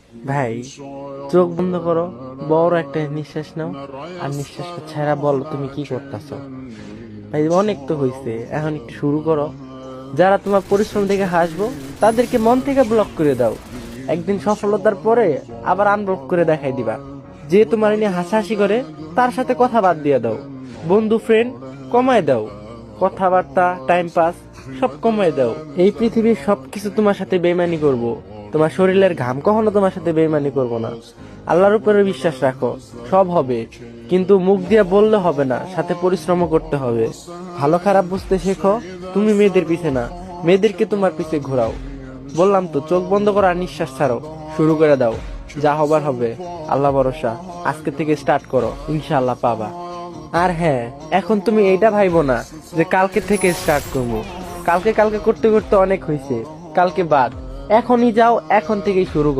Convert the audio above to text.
ভাই, চোখ বন্ধ করো, বড় একটা নিঃশ্বাস নাও, আর নিঃশ্বাসটা ছেড়া বলো তুমি কি করতেছো। ভাই অনেক তো হইছে, এখন একটু শুরু করো। যারা তোমার পরিশ্রম দেখে হাসবো তাদেরকে মন থেকে ব্লক করে দাও। একদিন সফলতার পরে আবার আনব্লক করে দেখাই দিবা। যে তোমার নিয়ে হাসাহাসি করে তার সাথে কথা বাদ দিয়ে দাও। বন্ধু ফ্রেন্ড কমায় দাও। কথাবার্তা টাইম পাস সব কমায় দাও। এই পৃথিবীর সবকিছু তোমার সাথে বেইমানি করব। তোমার শরীরের ঘাম কখনো তোমার সাথে বেইমানি করব না। আল্লাহর উপরে বিশ্বাস রাখো, সব হবে। কিন্তু মুখ দিয়ে বললে হবে না, সাথে পরিশ্রমও করতে হবে। ভালো খারাপ বুঝতে শেখো। তুমি মেয়েদের পিছে না, মেয়েদেরকে তোমার পিছে ঘোরাও। বললাম তো, চোখ বন্ধ করো আর নিঃশ্বাস ছাড়ো। শুরু করে দাও। যা হবার হবে। আল্লাহ ভরসা। আজকে থেকে স্টার্ট করো, ইনশাআল্লাহ পাবা। আর হ্যাঁ, এখন তুমি এইটা ভাইবো না যে কালকে থেকে স্টার্ট করবো। কালকে কালকে করতে করতে অনেক হয়েছে, কালকে বাদ। এখনই যাও, এখন থেকেই শুরু করো।